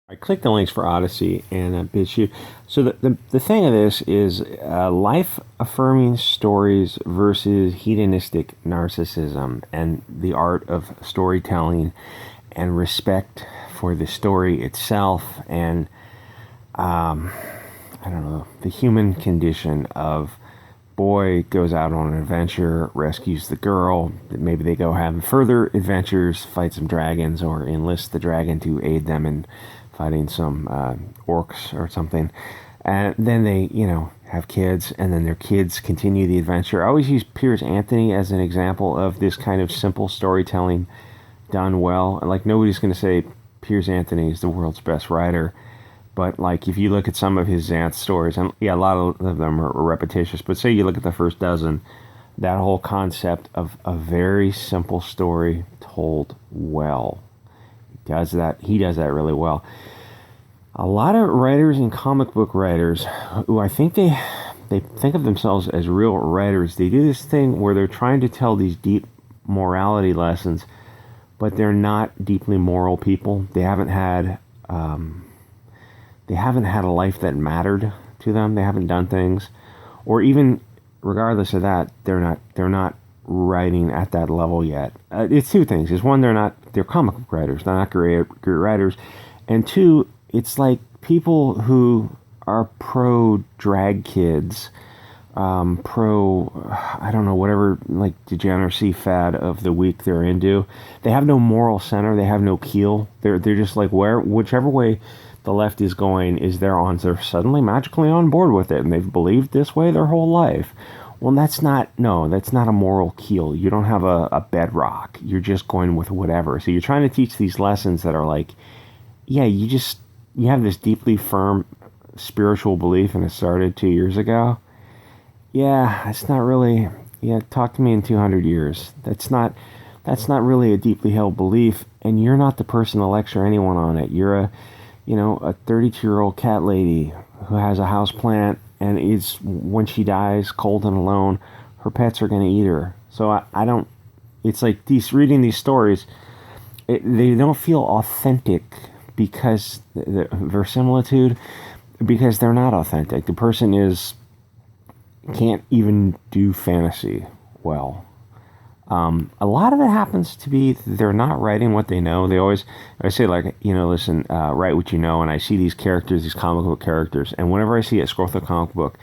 I clicked the links for Odysee and BitChute. So the thing of this is life affirming stories versus hedonistic narcissism, and the art of storytelling and respect for the story itself, and I don't know, the human condition of boy goes out on an adventure, rescues the girl, maybe they go have further adventures, fight some dragons, or enlist the dragon to aid them in fighting some orcs or something. And then they, have kids, and then their kids continue the adventure. I always use Piers Anthony as an example of this kind of simple storytelling done well. Like, nobody's going to say Piers Anthony is the world's best writer. But, like, if you look at some of his Xanth stories, and yeah, a lot of them are repetitious, but say you look at the first dozen, that whole concept of a very simple story told well. He does that really well. A lot of writers and comic book writers who I think they think of themselves as real writers, they do this thing where they're trying to tell these deep morality lessons, but they're not deeply moral people. They haven't had a life that mattered to them. They haven't done things, or even regardless of that, they're not writing at that level yet. It's two things. It's one, they're comic book writers. They're not great writers, and two, it's like people who are pro drag kids, I don't know, whatever, like, degeneracy fad of the week they're into. They have no moral center. They have no keel. They're just like, whichever way the left is going is they're suddenly magically on board with it, and they've believed this way their whole life. Well, that's not a moral keel. You don't have a bedrock. You're just going with whatever. So you're trying to teach these lessons that are like, yeah, you have this deeply firm spiritual belief, and it started 2 years ago. Yeah, it's not really. Yeah, talk to me in 200 years. That's not really a deeply held belief, and you're not the person to lecture anyone on it. You're a 32-year-old cat lady who has a house plant, and when she dies cold and alone, her pets are going to eat her. So I don't. It's like reading these stories, they don't feel authentic because the verisimilitude, because they're not authentic. The person can't even do fantasy well. A lot of it happens to be they're not writing what they know. I say, like, listen, write what you know. And I see these characters, these comic book characters, and whenever I see it, scroll through a comic book,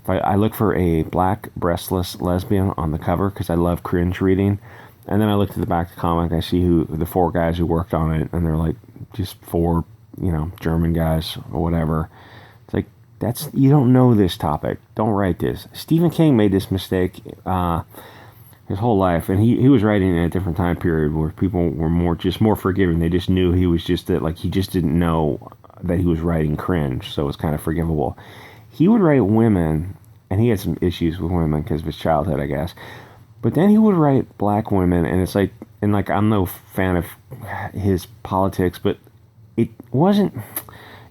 if I look for a black breastless lesbian on the cover because I love cringe reading, and then I look to the back of the comic, I see who the four guys who worked on it, and they're like just four, German guys or whatever. It's like, you don't know this topic. Don't write this. Stephen King made this mistake his whole life, and he was writing in a different time period where people were more forgiving. They just knew he was just he just didn't know that he was writing cringe, so it was kind of forgivable. He would write women, and he had some issues with women because of his childhood, I guess. But then he would write black women, and it's like, I'm no fan of his politics, but it wasn't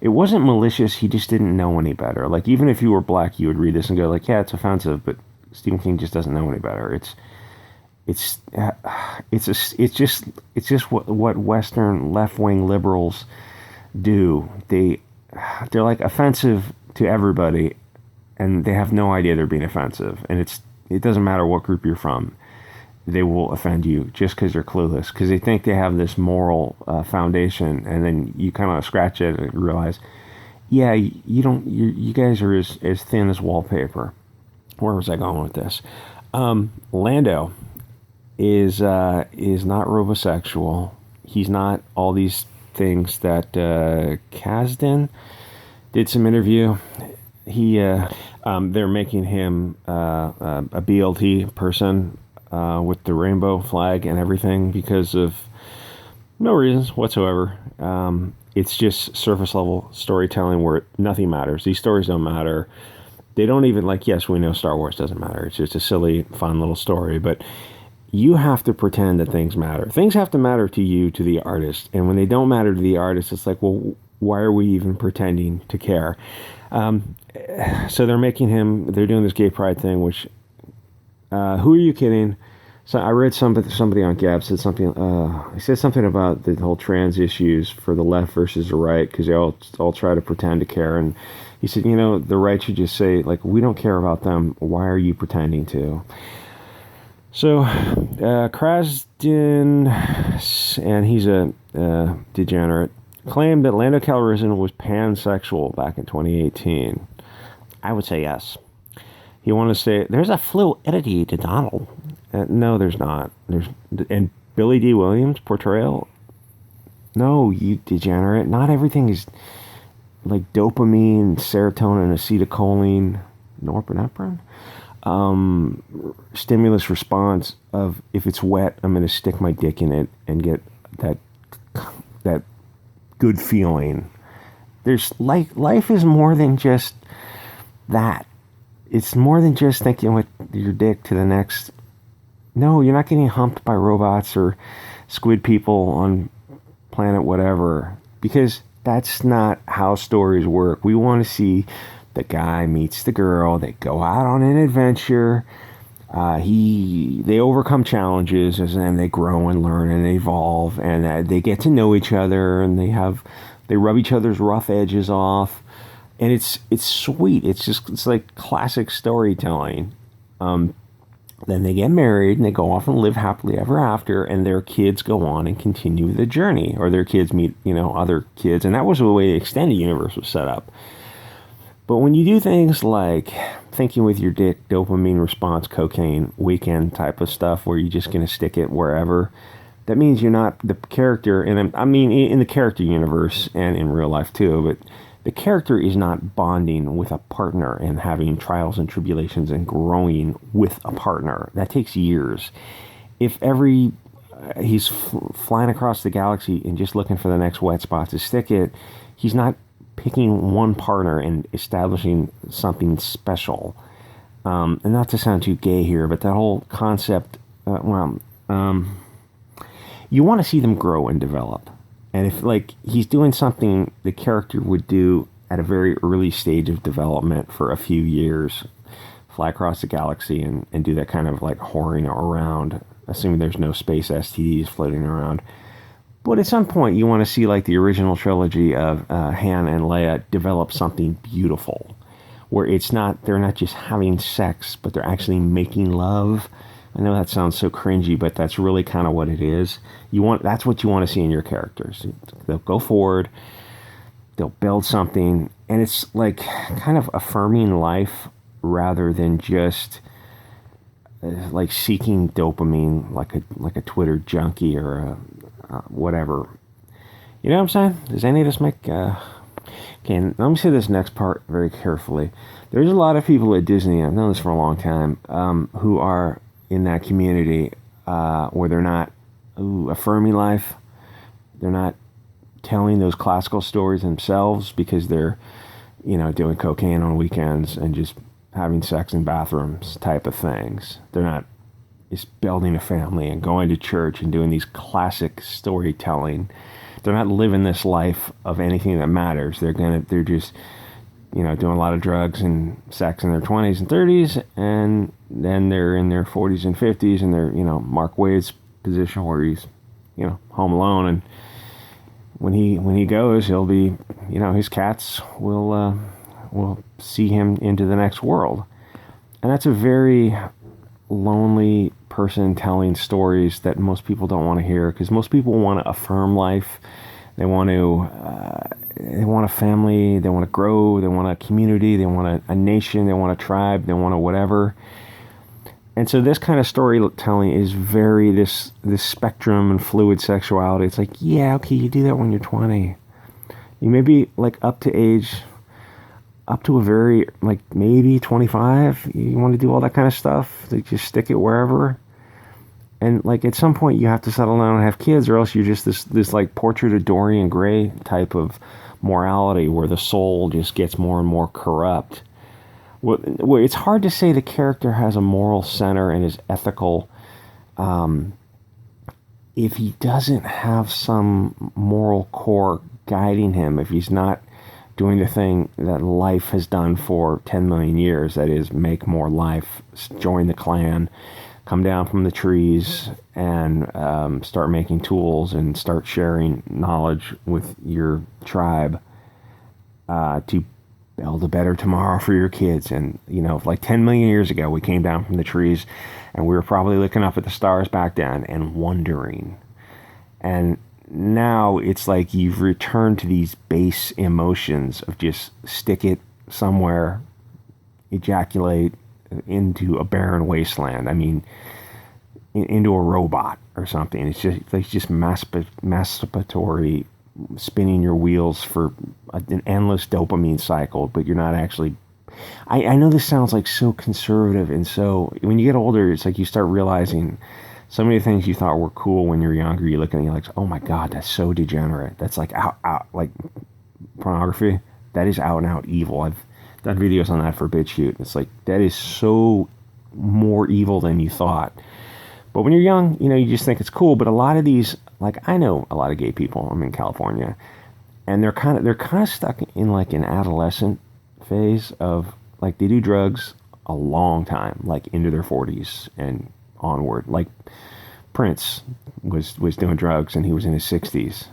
malicious. He just didn't know any better. Like, even if you were black, you would read this and go like, yeah, it's offensive, but Stephen King just doesn't know any better. It's just what Western left-wing liberals do. They're like offensive to everybody, and they have no idea they're being offensive. And it doesn't matter what group you're from, they will offend you just because they're clueless, because they think they have this moral foundation, and then you kind of scratch it and realize, yeah, you don't. You guys are as thin as wallpaper. Where was I going with this? Lando is not robosexual. He's not all these things that Kasdan did some interview. They're making him a BLT person with the rainbow flag and everything because of no reasons whatsoever. It's just surface level storytelling where nothing matters. These stories don't matter. They don't even, yes, we know Star Wars doesn't matter. It's just a silly, fun little story. But you have to pretend that things matter. Things have to matter to you, to the artist. And when they don't matter to the artist, it's like, well, why are we even pretending to care? So they're doing this gay pride thing, which, who are you kidding? So I read somebody on Gab said something. He said something about the whole trans issues for the left versus the right, because they all try to pretend to care. And he said, the right should just say, like, we don't care about them. Why are you pretending to? So Krasden, and he's a degenerate, claimed that Lando Calrissian was pansexual back in 2018. I would say yes. He wanted to say there's a fluidity to Donald. No, there's not. And Billy D. Williams' portrayal. No, you degenerate. Not everything is like dopamine, serotonin, acetylcholine, norepinephrine. Stimulus response of, if it's wet, I'm going to stick my dick in it and get that good feeling. There's life is more than just that. It's more than just thinking with your dick to the next. No, you're not getting humped by robots or squid people on planet whatever, because that's not how stories work. We want to see the guy meets the girl, they go out on an adventure, they overcome challenges, and then they grow and learn and evolve, and they get to know each other, and they rub each other's rough edges off, and it's sweet. It's like classic storytelling. Then they get married and they go off and live happily ever after, and their kids go on and continue the journey, or their kids meet, other kids. And that was the way the extended universe was set up. But when you do things like thinking with your dick, dopamine response, cocaine, weekend type of stuff, where you're just going to stick it wherever, that means you're not the character. And I mean, in the character universe and in real life too, but the character is not bonding with a partner and having trials and tribulations and growing with a partner. That takes years. If he's flying across the galaxy and just looking for the next wet spot to stick it, he's not picking one partner and establishing something special. And not to sound too gay here, but that whole concept, you want to see them grow and develop. And if, he's doing something the character would do at a very early stage of development for a few years, fly across the galaxy and do that kind of, whoring around, assuming there's no space STDs floating around. But at some point, you want to see, the original trilogy of Han and Leia develop something beautiful, where they're not just having sex, but they're actually making love. I know that sounds so cringy, but that's really kind of what it is. That's what you want to see in your characters. They'll go forward, they'll build something, and it's kind of affirming life rather than just seeking dopamine like a Twitter junkie or whatever. You know what I'm saying? Does any of this make... Okay, let me say this next part very carefully. There's a lot of people at Disney, I've known this for a long time, who are in that community where they're not affirming life. They're not telling those classical stories themselves because they're, doing cocaine on weekends and just having sex in bathrooms type of things. They're not just building a family and going to church and doing these classic storytelling. They're not living this life of anything that matters. They're just, doing a lot of drugs and sex in their 20s and 30s, and then they're in their 40s and 50s, and they're, Mark Wade's position where he's, home alone, and when he goes, he'll be, his cats will see him into the next world. And that's a very lonely person telling stories that most people don't want to hear, because most people want to affirm life. They want a family, they want to grow, they want a community, they want a nation, they want a tribe, they want a whatever. And so this kind of storytelling is very this spectrum and fluid sexuality. It's yeah, okay, you do that when you're 20. You may be up to a very, maybe 25. You want to do all that kind of stuff. They just stick it wherever. And at some point you have to settle down and have kids, or else you're just this portrait of Dorian Gray type of morality where the soul just gets more and more corrupt. Well, it's hard to say the character has a moral center and is ethical if he doesn't have some moral core guiding him, if he's not doing the thing that life has done for 10 million years, that is, make more life, join the clan, come down from the trees and start making tools and start sharing knowledge with your tribe to build a better tomorrow for your kids. And, you know, like 10 million years ago, we came down from the trees and we were probably looking up at the stars back then and wondering. And now it's like you've returned to these base emotions of just stick it somewhere, ejaculate into a barren wasteland. I mean, into a robot or something. It's just masturbatory, spinning your wheels for an endless dopamine cycle, but you're not actually. I know this sounds like so conservative, and so when you get older, it's like you start realizing so many things you thought were cool when you're younger. You look at it and you're like, oh my God, that's so degenerate. That's like out like pornography. That is out and out evil. I've done videos on that for BitChute. It's like, that is so more evil than you thought. But when you're young, you know, you just think it's cool. But a lot of these, like, I know a lot of gay people. I'm in California, and they're kind of stuck in like an adolescent phase of like they do drugs a long time, like into their 40s and onward. Like Prince was doing drugs and he was in his 60s,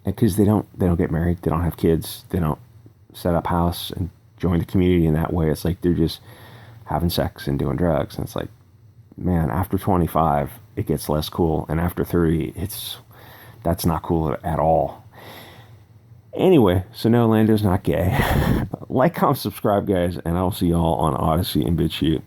because they don't get married, they don't have kids, they don't set up house and join the community in that way. It's like they're just having sex and doing drugs, and it's like, man, after 25 it gets less cool, and after 30 that's not cool at all. Anyway, so no, Lando's not gay. Like, comment, subscribe, guys, and I'll see y'all on Odysee and BitChute.